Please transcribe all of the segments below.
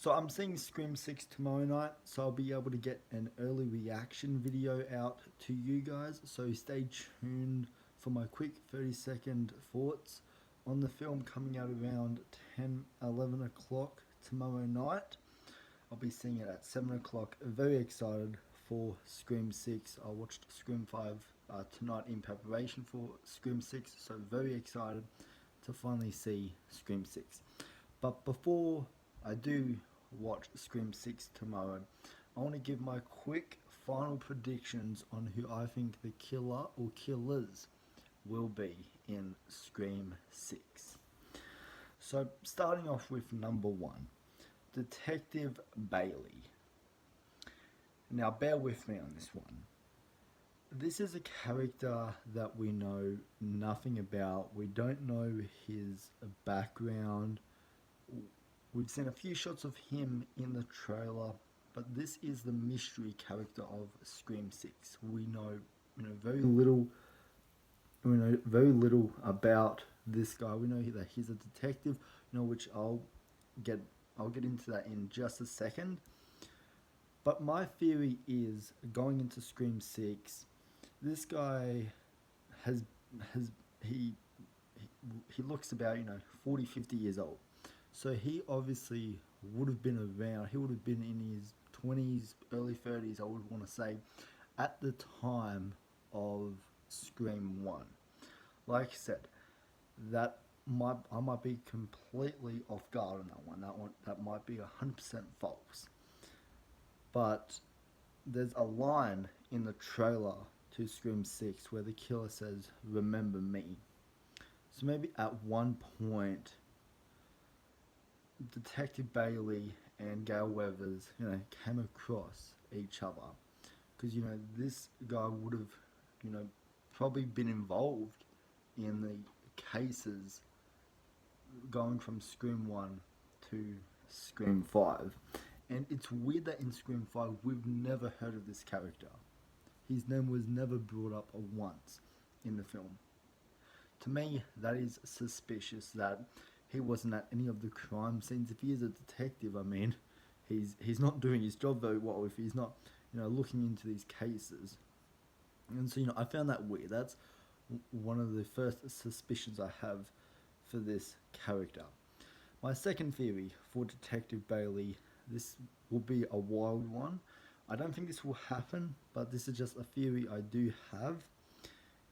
So I'm seeing Scream 6 tomorrow night, so I'll be able to get an early reaction video out to you guys. So stay tuned for my quick 30-second thoughts on the film coming out around 10, 11 o'clock tomorrow night. I'll be seeing it at 7 o'clock. Very excited for Scream 6. I watched Scream 5 tonight in preparation for Scream 6, so very excited to finally see Scream 6. But before I do watch Scream 6 tomorrow, I want to give my quick final predictions on who I think the killer or killers will be in Scream 6. So, starting off with number one, Detective Bailey. Now, bear with me on this one. This is a character that we know nothing about. We don't know his background. We've seen a few shots of him in the trailer, but this is the mystery character of Scream 6. We know, very little. We know very little about this guy. We know that he's a detective, which get I'll get into that in just a second. But my theory is going into Scream 6, this guy has he he looks about 40, 50 years old. So he obviously would have been around. He would have been in his 20s, early 30s, I would want to say, at the time of Scream 1. Like I said, I might be completely off guard on that one. That might be 100% false. But there's a line in the trailer to Scream 6 where the killer says, "Remember me." So maybe at one point, Detective Bailey and Gail Weathers, came across each other. Because, this guy would have, probably been involved in the cases going from Scream 1 to Scream 5. And it's weird that in Scream 5 we've never heard of this character. His name was never brought up once in the film. To me, that is suspicious that he wasn't at any of the crime scenes. If he is a detective, I mean, he's not doing his job very well if he's not, looking into these cases. And so, I found that weird. That's one of the first suspicions I have for this character. My second theory for Detective Bailey, this will be a wild one. I don't think this will happen, but this is just a theory I do have,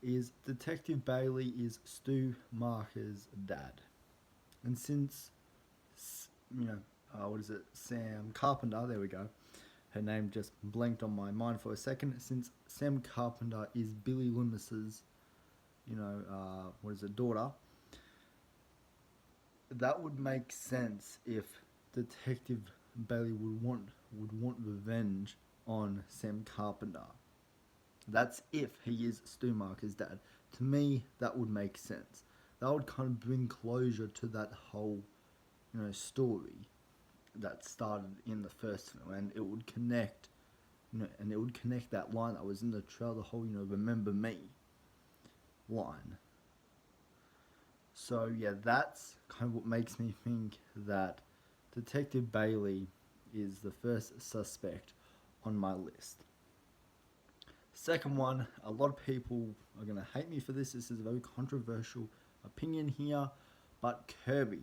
is Detective Bailey is Stu Marker's dad. And since, what is it, Sam Carpenter, there we go, her name just blanked on my mind for a second, since Sam Carpenter is Billy Loomis's, daughter, that would make sense if Detective Bailey would want revenge on Sam Carpenter. That's if he is Stu Marker's dad. To me, that would make sense. That would kind of bring closure to that whole, story that started in the first film, and it would connect, that line that was in the trailer, the whole, "Remember me" line. So yeah, that's kind of what makes me think that Detective Bailey is the first suspect on my list. Second one, a lot of people are going to hate me for this. This is a very controversial opinion here, but Kirby.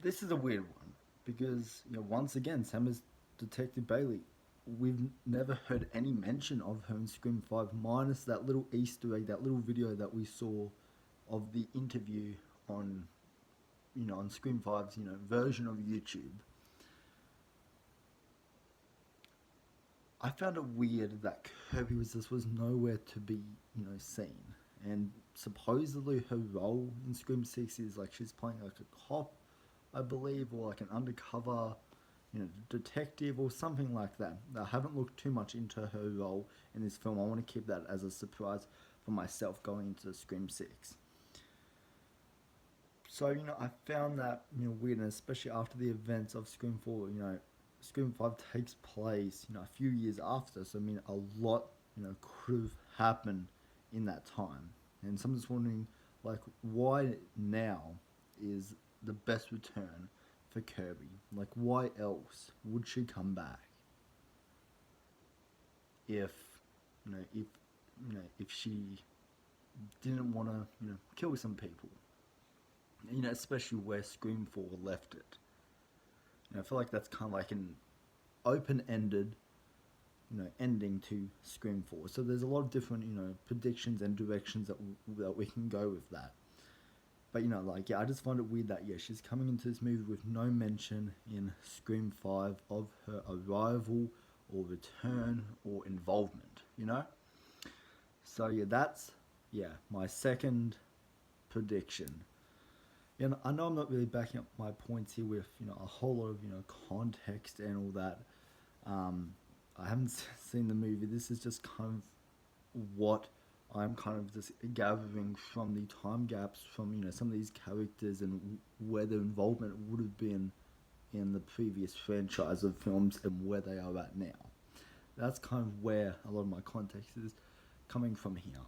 This is a weird one because, once again, same as Detective Bailey, we've never heard any mention of her in Scream 5, minus that little Easter egg, that little video that we saw of the interview on, on Scream 5's, version of YouTube. I found it weird that Kirby was nowhere to be, seen. And supposedly her role in Scream 6 is like she's playing like a cop, I believe, or like an undercover, detective or something like that. I haven't looked too much into her role in this film. I want to keep that as a surprise for myself going into Scream 6. So, I found that, weird, and especially after the events of Scream 4, Scream 5 takes place, a few years after. So, a lot, could have happened in that time. And someone's wondering, like, why now is the best return for Kirby. Like, why else would she come back if, if she didn't want to, kill some people? Especially where Scream 4 left it. I feel like that's kind of like an open-ended, ending to Scream 4. So there's a lot of different, predictions and directions that we can go with that. But, I just find it weird that, she's coming into this movie with no mention in Scream 5 of her arrival or return or involvement, So, that's, my second prediction. And I know I'm not really backing up my points here with, a whole lot of, context and all that. I haven't seen the movie. This is just kind of what I'm kind of just gathering from the time gaps from, some of these characters and where their involvement would have been in the previous franchise of films and where they are at now. That's kind of where a lot of my context is coming from here.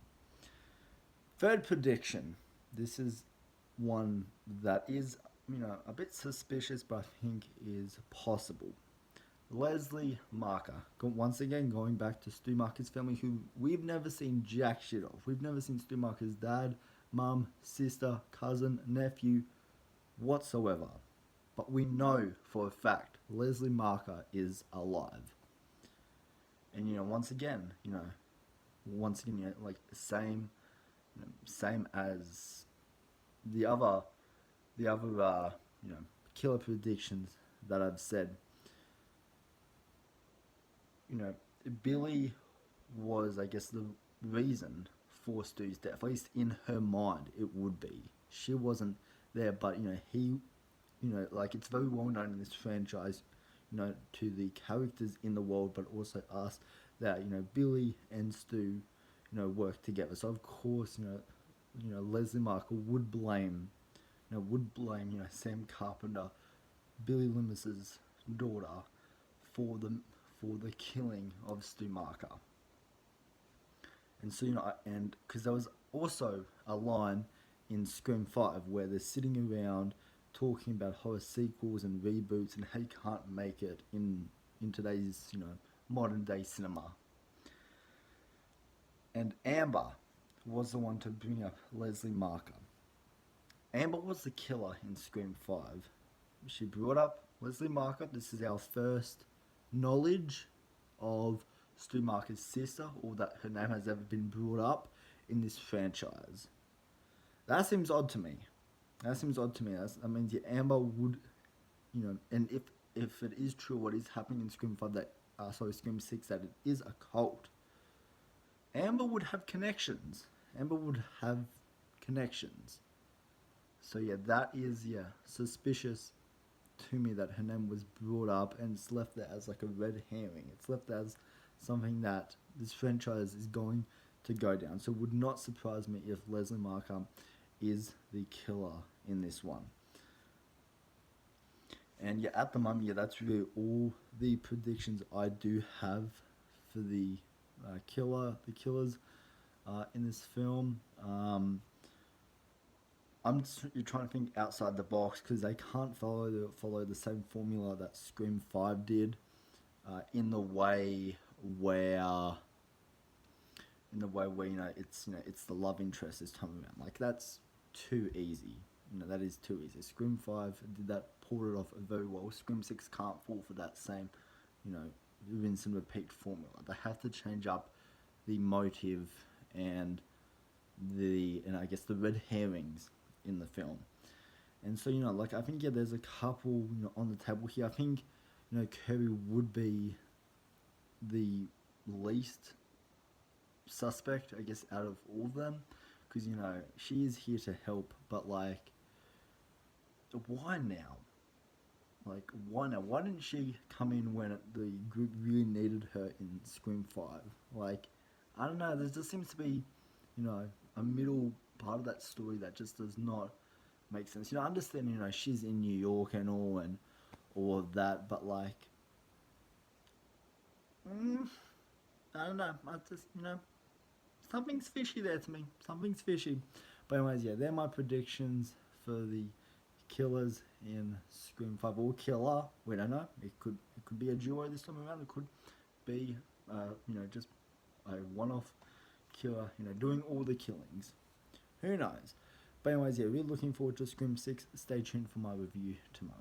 Third prediction. This is one that is, a bit suspicious, but I think is possible. Leslie Marker, once again going back to Stu Macher's family, who we've never seen jack shit of. We've never seen Stu Macher's dad, mum, sister, cousin, nephew, whatsoever. But we know for a fact Leslie Marker is alive. And once again, like same as the other killer predictions that I've said. Billy was, I guess, the reason for Stu's death. At least in her mind, it would be. She wasn't there, but he, like it's very well known in this franchise, to the characters in the world, but also us, that Billy and Stu, work together. So of course, Leslie Marker would blame, Sam Carpenter, Billy Loomis's daughter, for the killing of Stu Macher. And so, and because there was also a line in Scream 5 where they're sitting around talking about horror sequels and reboots and how you can't make it in today's, modern day cinema. And Amber was the one to bring up Leslie Marker. Amber was the killer in Scream 5. She brought up Leslie Marker. This is our first knowledge of Stu Macher's sister, or that her name has ever been brought up in this franchise. That seems odd to me. That means Amber would, and if it is true what is happening in Scream 5 Scream 6, that it is a cult, Amber would have connections. So that is suspicious to me that her name was brought up, and it's left there as like a red herring. It's left as something that this franchise is going to go down. So it would not surprise me if Leslie Marker is the killer in this one. And at the moment, that's really all the predictions I do have for the killers in this film. I'm just trying to think outside the box because they can't follow the same formula that Scream 5 did, in the way where it's the love interest this time around. Like, that's too easy. That is too easy. Scream 5 did that, pulled it off very well. Scream 6 can't fall for that same, rinse and repeat formula. They have to change up the motive and I guess the red herrings in the film. And so, I think there's a couple on the table here. I think Kirby would be the least suspect, I guess, out of all of them, because she is here to help, but why now? Why didn't she come in when the group really needed her in Scream 5? I don't know, there just seems to be a middle part of that story that just does not make sense. I understand, she's in New York and all of that, but I don't know, I just, something's fishy there to me. Something's fishy. But anyways, they're my predictions for the killers in Scream 5, or killer, we don't know. It could be a duo this time around. It could be just a one-off killer, doing all the killings. Who knows? But anyways, yeah, really looking forward to Scream 6. Stay tuned for my review tomorrow.